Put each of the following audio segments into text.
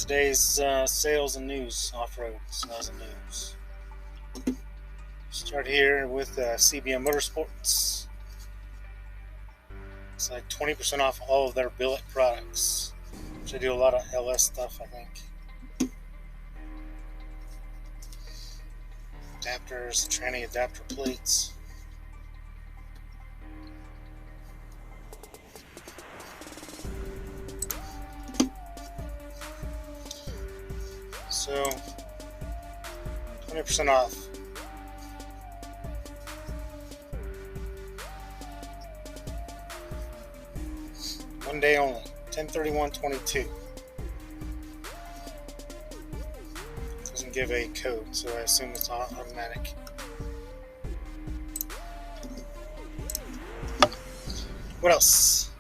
Today's sales and news, off-road sales and news. Start here with CBM Motorsports. It's like 20% off all of their billet products. They do a lot of LS stuff, I think. Adapters, tranny adapter plates. So, 20% off. One day only, 10/31/22. Doesn't give a code, so I assume it's automatic. What else?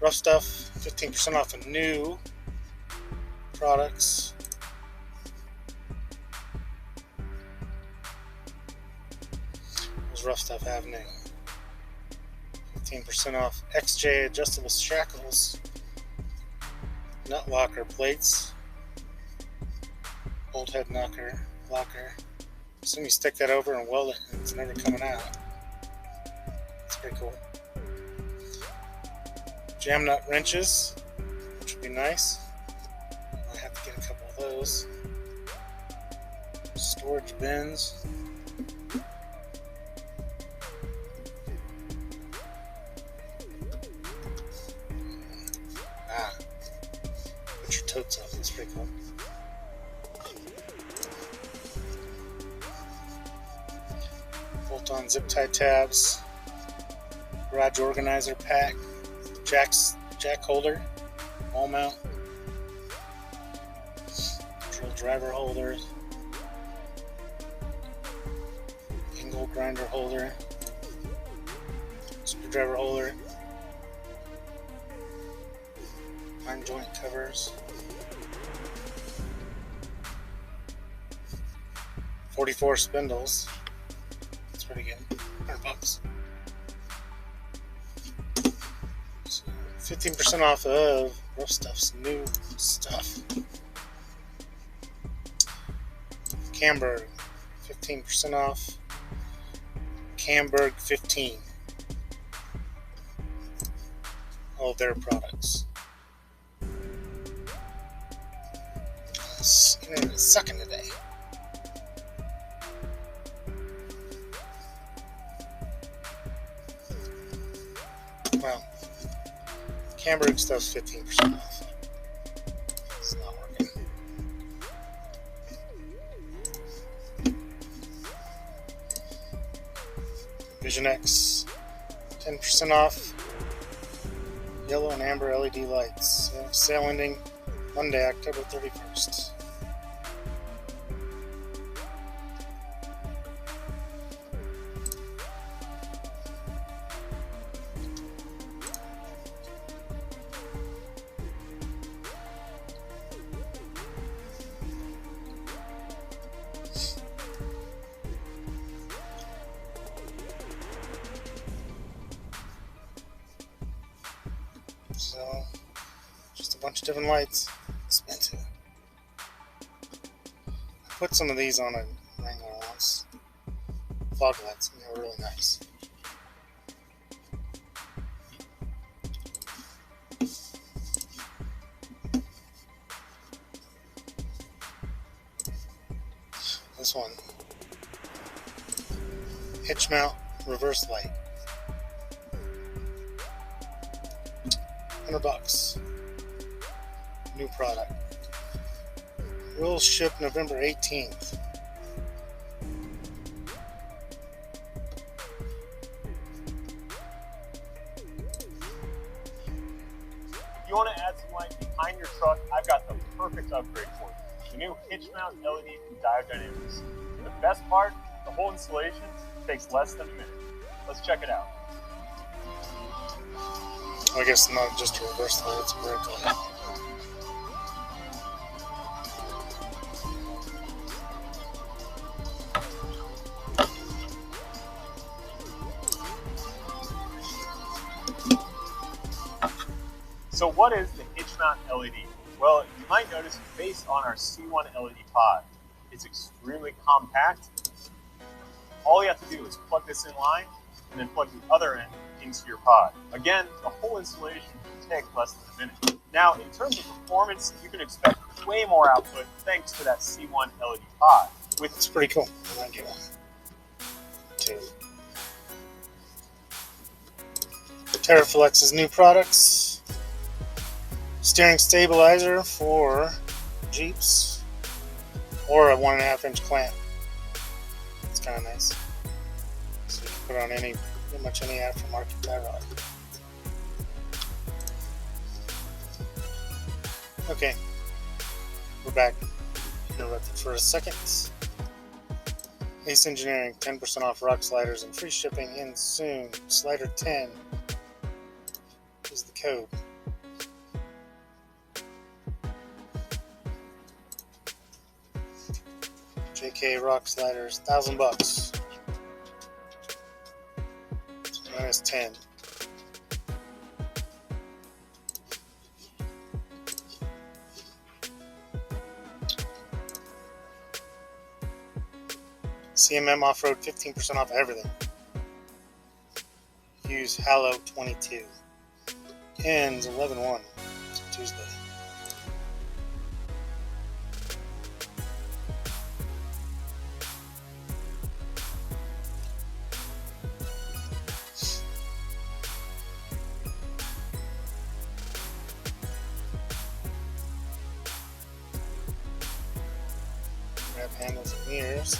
Rough Stuff, 15% off of new products. Those Rough Stuff have new. 15% off XJ adjustable shackles, nut locker plates, bolt head locker. Assume you stick that over and weld it and it's never coming out. That's pretty cool. Jam nut wrenches, which would be nice. I have to get a couple of those. Storage bins. Put your totes up. That's pretty cool. Bolt-on zip tie tabs. Garage organizer pack. Jack holder. Wall mount. Drill driver holder. Angle grinder holder. Screwdriver holder. Iron joint covers. 44 spindles. That's pretty good. $100. So 15% off of Rough Stuff's new stuff. Camberg, 15% off. Camberg 15. All of their products. It's sucking today. Well, Camberg stuff's 15% off. It's not working. Vision X, 10% off. Yellow and amber LED lights. Sale ending Monday, October 31st. So, just a bunch of different lights. Expensive. I put some of these on a Wrangler once. Fog lights, and they were really nice. This one. Hitch mount reverse light. $100. New product. Will ship November 18th. If you want to add some light behind your truck, I've got the perfect upgrade for you. The new hitch mount LED from Diode Dynamics. And the best part, the whole installation takes less than a minute. Let's check it out. I guess not just a reverse light, it's a vertical light. So what is the hitch mount LED? Well, you might notice based on our C1 LED pod, it's extremely compact. All you have to do is plug this in line and then plug the other end into your pod. Again, the whole installation can take less than a minute. Now, in terms of performance, you can expect way more output thanks to that C1 LED pod. It's pretty cool. I like it. Two. TerraFlex's new products. Steering stabilizer for Jeeps, or a 1.5 inch clamp. It's kind of nice. So you can put on pretty much any aftermarket tie rod. Okay, we're back. Interrupted for a second. Ace Engineering, 10% off rock sliders and free shipping in soon. Slider 10 is the code. JK rock sliders, $1,000. Minus 10. CMM off-road, 15% off everything. Use Halo 22. Ends 11/1. Tuesday. Grab handles and mirrors.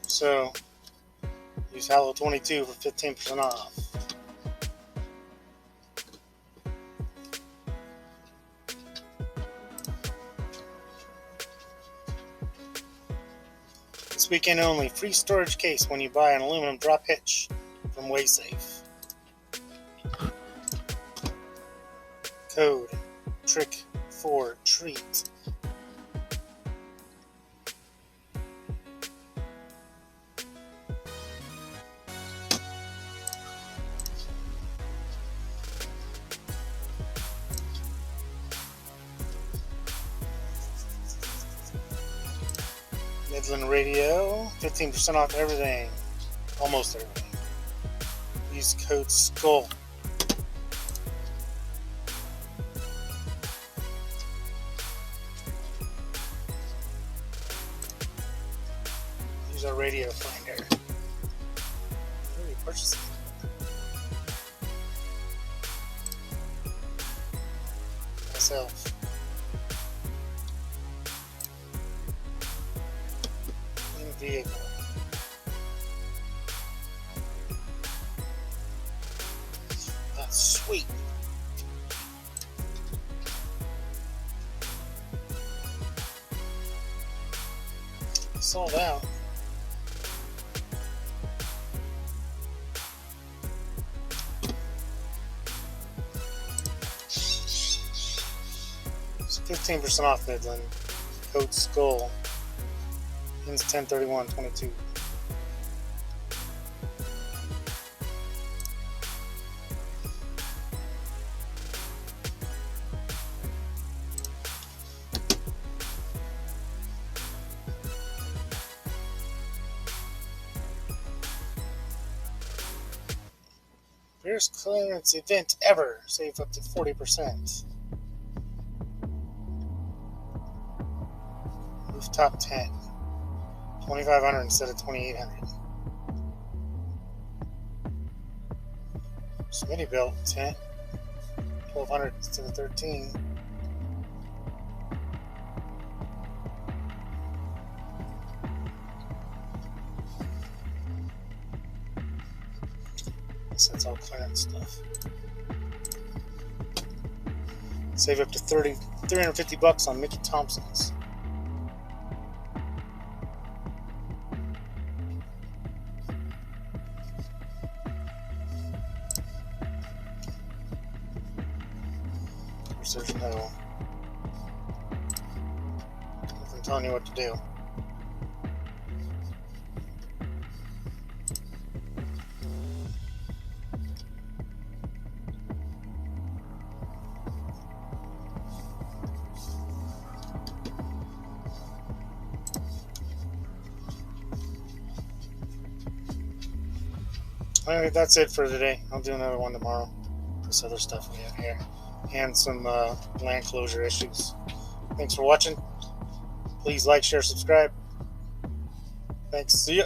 So, use Halo 22 for 15% off. This weekend only, free storage case when you buy an aluminum drop hitch from WaySafe. Code TRICK4TREAT. Midland Radio, 15% off everything. Almost everything. Use code SKULL. Use our radio finder. What are we purchasing? Myself. Vehicle. That's sweet. Sold out. It's 15% off Midland. Code SKULL. Ends 10/31/22. First clearance event ever. Save up to 40%. Rooftop tent. 2,500 instead of 2,800. Smitty built tent. 1,200 instead of 13. Guess that's all clearance stuff. Save up to $350 on Mickey Thompson's. There's nothing telling you what to do. Alright, that's it for today. I'll do another one tomorrow. This other stuff we have here. And some land closure issues. Thanks for watching. Please like, share, subscribe. Thanks. See ya.